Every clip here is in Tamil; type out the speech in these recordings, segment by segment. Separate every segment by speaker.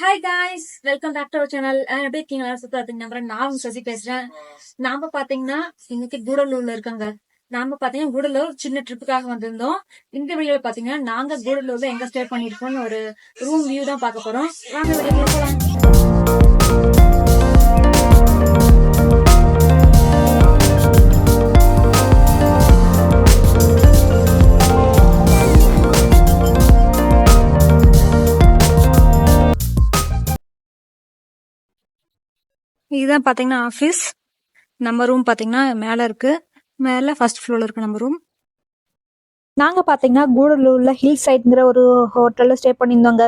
Speaker 1: Hi guys, welcome back to our channel. எப்படி இருக்கீங்க? நம்புறேன். நான் சசி பேசுறேன். நாம பாத்தீங்கன்னா இன்னைக்கு கூடலூர்ல இருக்காங்க. நாம பாத்தீங்கன்னா கூடலூர் சின்ன ட்ரிப்புக்காக வந்திருந்தோம். இந்த வீடியோல பாத்தீங்கன்னா நாங்க கூடலூர்ல எங்க ஸ்டே பண்ணிருக்கோம்னு ஒரு ரூம் வியூ தான் பார்க்க போறோம். வாங்க வீடியோக்குள்ள போலாம். இதுதான் பாத்தீங்கன்னா ஆஃபீஸ். நம்ம ரூம் பாத்தீங்கன்னா மேல இருக்கு. மேல ஃபர்ஸ்ட் ஃப்ளோர்ல இருக்கு நம்ம ரூம்.
Speaker 2: நாங்க பாத்தீங்கன்னா கூடலூர்ல ஹில் சைட்ங்கிற ஒரு ஹோட்டல்ல ஸ்டே பண்ணியிருந்தோங்க.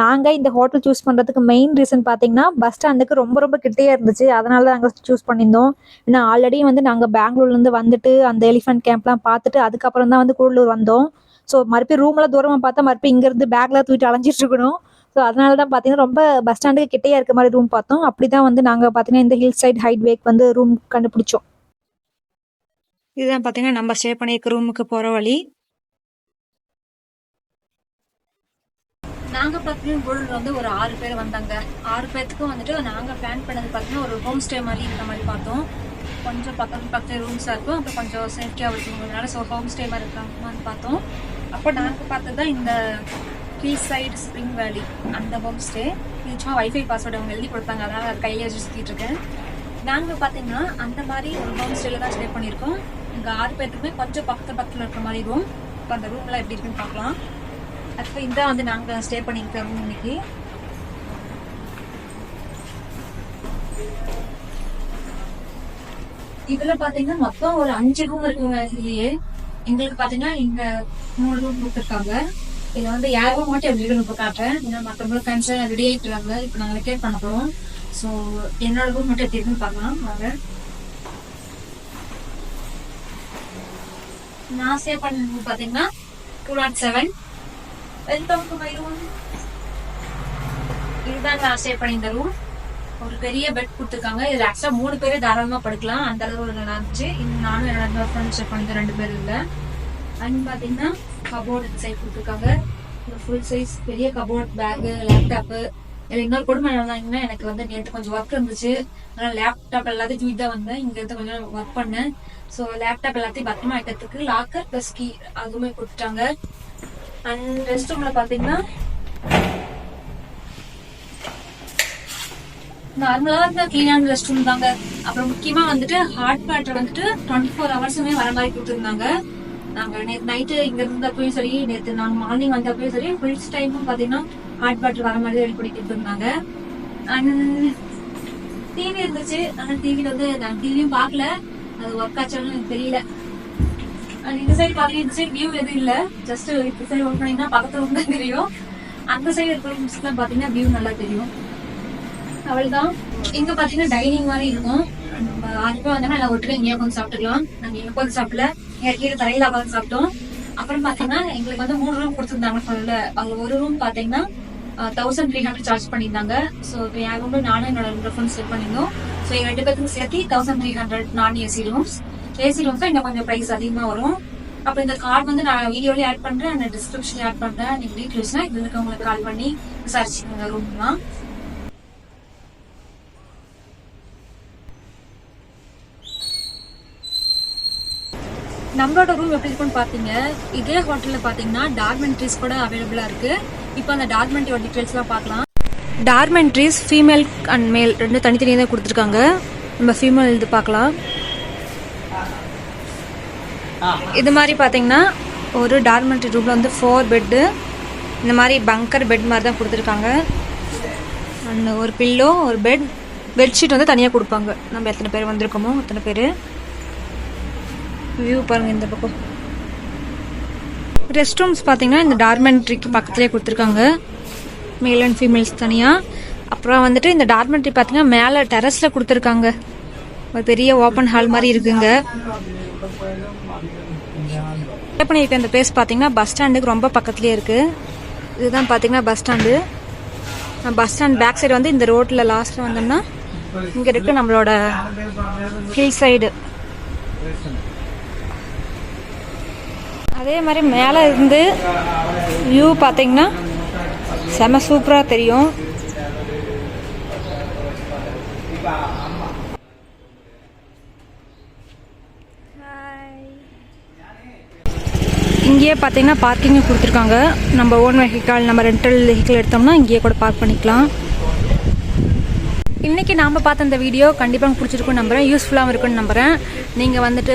Speaker 2: நாங்க இந்த ஹோட்டல் சூஸ் பண்றதுக்கு மெயின் ரீசன் பாத்தீங்கன்னா பஸ் ஸ்டாண்டுக்கு ரொம்ப ரொம்ப கிட்டே இருந்துச்சு. அதனால நாங்க சூஸ் பண்ணியிருந்தோம். ஏன்னா ஆல்ரெடி நாங்க பெங்களூர்ல இருந்து வந்துட்டு அந்த எலிஃபென்ட் கேம்ப்லாம் பார்த்துட்டு அதுக்கப்புறம் தான் கூடலூர் வந்தோம். ஸோ மறுபடியும் ரூம்ல தூரமா பார்த்தா மறுபடியும் இங்க இருந்து பேக்ல தூக்கிட்டு அலைஞ்சிட்டு இருக்கணும். ஸோ அதனால தான் பாத்தீங்கன்னா ரொம்ப பஸ் ஸ்டாண்டுக்கு கிட்டே இருக்க மாதிரி ரூம் பார்த்தோம். அப்படிதான் நாங்க பாத்தீங்கன்னா இந்த ஹில் சைட் ஹைட் வேக் ரூம் கண்டுபிடிச்சோம்.
Speaker 1: இதுதான் பாத்தீங்கன்னா நம்ம ஸ்டே பண்ணியிருக்க ரூமுக்கு போற வழி. நாங்க பாத்தீங்கன்னா கூடலூர் ஒரு 6 பேர் வந்தாங்க. 6 பேர்த்துக்கும் நாங்க பிளான் பண்ணது பாத்தீங்கன்னா ஒரு ஹோம் ஸ்டே மாதிரி இருக்கிற மாதிரி பார்த்தோம். கொஞ்சம் பக்கத்து ரூம்ஸா இருக்கும், அப்புறம் கொஞ்சம் சேஃப்டியா இருக்குங்கிறதுனால ஸோ ஹோம் ஸ்டே மாதிரி இருக்கிற மாதிரி பார்த்தோம். அப்போ நாங்க பார்த்ததுதான் இந்த ஹில் சைடு ஸ்ப்ரிங் வேலி அந்த ஹோம் ஸ்டே. இது சும்மா வைஃபை பாஸ்வேர்டு அவங்க எழுதி கொடுத்தாங்க, அதனால அது கையில வச்சு சுத்திட்டு இருக்கேன். நாங்க பாத்தீங்கன்னா அந்த மாதிரி ஒரு ஹோம் ஸ்டேல தான் ஸ்டே பண்ணிருக்கோம். இங்க 6 பேர்த்துக்குமே கொஞ்சம் பக்கத்துல இருக்கிற மாதிரி ரூம். இப்போ அந்த ரூம்லாம் எப்படி இருக்குன்னு பார்க்கலாம். அப்போ இதான் நாங்க ஸ்டே பண்ணிருக்க ரூம். இன்னைக்கு இதுல பாத்தீங்கன்னா மொத்தம் ஒரு 5 ரூம் இருக்குங்க. இதுலயே எங்களுக்கு பாத்தீங்கன்னா இங்க 3 ரூம் கொடுத்துருக்காங்க. இதுல யார் ரூம் மட்டும் எப்படி இருக்குன்னு இப்ப காட்டுறேன். ஏன்னா மற்றவங்க ஃப்ரெண்ட்ஸ் ரெடி ஆயிட்டுறாங்க. இப்ப நாங்க வெக்கேட் பண்ண போறோம். ஸோ என்னோட ரூம் மட்டும் எப்படி இருக்குன்னு பார்க்கலாம் வாங்க. நான் ஸ்டே பண்ண ரூம் பாத்தீங்கன்னா 207. Welcome to my room. இதுதான் நான் ஸ்டே பண்ணியிருந்த ரூம். ஒரு பெரிய பெட் கொடுத்துருக்காங்க. இதுல ஆக்சுவலா 3 பேரே தாராளமா படுக்கலாம், அந்த அளவு நல்லா இருந்துச்சு. நானும் என்னோட ஃப்ரெண்ட் ஸ்டே பண்ணியிருந்தேன், 2 பேர் இல்ல. அண்ட் பாத்தீங்கன்னா கபோர்டு சைட் கொடுத்துருக்காங்க. ஃபுல் சைஸ் பெரிய கபோர்ட், பேகு, லேப்டாப்பு. இதுல இன்னொரு கொடுமை என்னன்னா எனக்கு நேற்று கொஞ்சம் ஒர்க் இருந்துச்சு. அதனால லேப்டாப் எல்லாத்தையும் தூக்கி தான் வந்தேன். இங்க இருந்து கொஞ்சம் ஒர்க் பண்ணேன். ஸோ லேப்டாப் எல்லாத்தையும் பத்திரமா வைக்கிறதுக்கு லாக்கர் பிளஸ் கீ அதுவுமே கொடுத்துட்டாங்க. அண்ட் ரெஸ்ட் ரூம்ல பாத்தீங்கன்னா நார்மலா கிளீனான ரெஸ்ட் ரூம் தாங்க. அப்புறம் முக்கியமா ஹாட் வாட்டர் 24 ஹவர்ஸுமே வர மாதிரி கொடுத்துருந்தாங்க. நாங்க நேற்று நைட்டு இங்க இருந்தப்பயும் சரி, நேற்று நாங்க மார்னிங் வந்தப்பயும் சரி, ஃபுல் டைமும் பாத்தீங்கன்னா ஹாட் வாட்டர் வர மாதிரி ரெடி பண்ணி கொடுத்துருந்தாங்க. அண்ட் டிவி இருந்துச்சு. ஆனா டிவில நான் டிவியும் பாக்கல, அது ஒர்க் ஆச்சாலும் எனக்கு தெரியல. அண்ட் இந்த சைடு பாத்தீங்கன்னா இந்த சைடு வியூ எதுவும் இல்ல. ஜஸ்ட் இந்த சைடு ஒர்க் பண்ணீங்கன்னா பக்கத்துல ரூம் தான் தெரியும். அந்த சைடு இருக்கிற ரூம்ஸ் எல்லாம் பாத்தீங்கன்னா வியூ நல்லா தெரியும். அவள்தான் இங்க பாத்தீங்கன்னா டைனிங் மாதிரி இருக்கும். 6 பேர் வந்தோம்னா எல்லாம் ஒட்டுக்க இங்கே உட்காந்து சாப்பிட்டுக்கலாம். நாங்க இங்க உட்காந்து சாப்பிடல, கீழே தரையில உட்காந்து சாப்பிட்டோம். அப்புறம் பாத்தீங்கன்னா எங்களுக்கு 3 ரூம் கொடுத்துருந்தாங்க. சொல்லல அவங்க ஒரு ரூம் பாத்தீங்கன்னா 1300 சார்ஜ் பண்ணியிருந்தாங்க. ஸோ இப்போ என் ரூம்ல நானும் என்னோட 2 ஃப்ரெண்ட்ஸ் செட் பண்ணியிருந்தோம். ஸோ எங்க 2 பேருக்கு சேர்த்து 1300 நான் ஏசி ரூம்ஸ். ஏசி ரூம்ஸ் தான் இன்னும் கொஞ்சம் ப்ரைஸ் அதிகமா வரும். அப்ப இந்த கார்டு நான் வீடியோலயே ஆட் பண்றேன், அந்த டிஸ்கிரிப்ஷன்ல ஆட் பண்றேன். நீங்க டீட்டெயில்ஸ்னா இதுக்கு உங்களுக்கு கால் பண்ணி விசாரிச்சுக்கோங்க ரூம்லாம். நம்மளோட ரூம் எப்படி இருக்குன்னு பாத்தீங்க. இதே ஹோட்டல்ல பாத்தீங்கன்னா டார்மெண்ட்ரிஸ் கூட அவைலபிளா இருக்கு. இப்போ அந்த டார்மெண்ட்ரியோட டீடைல்ஸ் எல்லாம் பார்க்கலாம். டார்மெண்ட்ரிஸ் ஃபீமேல் அண்ட் மேல் 2 தனித்தனியாக தான் கொடுத்துருக்காங்க. நம்ம ஃபீமேல் இது பார்க்கலாம். இது மாதிரி பாத்தீங்கன்னா ஒரு டார்மெண்ட்ரி ரூம்ல 4 பெட்டு, இந்த மாதிரி பங்கர் பெட் மாதிரி தான் கொடுத்துருக்காங்க. அண்ட் ஒரு பில்லோ, ஒரு பெட்ஷீட் தனியாக கொடுப்பாங்க. நம்ம எத்தனை பேர் வந்திருக்கோமோ அத்தனை பேர். வியூ பாருங்க இந்த பக்கம். ரெஸ்ட் ரூம்ஸ் பார்த்தீங்கன்னா இந்த டார்மெண்ட்ரிக்கு பக்கத்துலேயே கொடுத்துருக்காங்க, மேல் அண்ட் ஃபீமேல்ஸ் தனியாக. அப்புறம் இந்த டார்மெண்ட்ரி பார்த்தீங்கன்னா மேலே டெரஸில் கொடுத்துருக்காங்க. ஒரு பெரிய ஓப்பன் ஹால் மாதிரி இருக்குங்க. பண்ணியிருக்க இந்த பிளேஸ் பார்த்தீங்கன்னா பஸ் ஸ்டாண்டுக்கு ரொம்ப பக்கத்துலேயே இருக்குது. இதுதான் பார்த்தீங்கன்னா bus stand. Bus stand back side இந்த ரோட்டில் லாஸ்ட்டில் வந்தோம்னா இங்கே இருக்குது நம்மளோட ஹில் சைடு. அதே மாதிரி மேலே இருந்து வியூ பார்த்தீங்கன்னா செம சூப்பராக தெரியும்.
Speaker 2: இங்கேயே பார்த்தீங்கன்னா பார்க்கிங்கும் கொடுத்துருக்காங்க. நம்ம ஓன் வெஹிக்கல் நம்ம ரெண்டல் வெஹிக்கிள் எடுத்தோம்னா இங்கேயே கூட பார்க் பண்ணிக்கலாம். இன்றைக்கி நாம் பார்த்த இந்த வீடியோ கண்டிப்பாக உங்களுக்கு பிடிச்சிருக்குன்னு நம்புகிறேன், யூஸ்ஃபுல்லாகவும் இருக்குன்னு நம்புகிறேன். நீங்கள் வந்துட்டு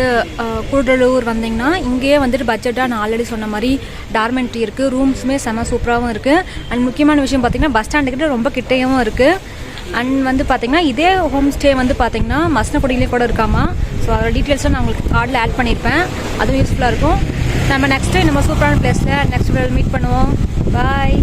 Speaker 2: கூடலூர் வந்தீங்கன்னா இங்கேயே வந்துட்டு பட்ஜெட்டாக நான் ஆல்ரெடி சொன்ன மாதிரி டார்மெண்ட்ரி இருக்குது, ரூம்ஸுமே செம சூப்பராகவும் இருக்குது. அண்ட் முக்கியமான விஷயம் பார்த்திங்கன்னா பஸ் ஸ்டாண்டுக்கிட்ட ரொம்ப கிட்டேயும் இருக்குது. அண்ட் வந்து பார்த்திங்கன்னா இதே ஹோம் ஸ்டே வந்து பார்த்திங்கன்னா மசனக்குடியிலே கூட இருக்காமா. ஸோ அதோட டீட்டெயில்ஸும் நான் உங்களுக்கு கார்டில் ஆட் பண்ணியிருப்பேன், அதுவும் யூஸ்ஃபுல்லாக இருக்கும். நம்ம நெக்ஸ்ட்டு நம்ம சூப்பரான பிளேஸில் நெக்ஸ்ட் மீட் பண்ணுவோம். பாய்.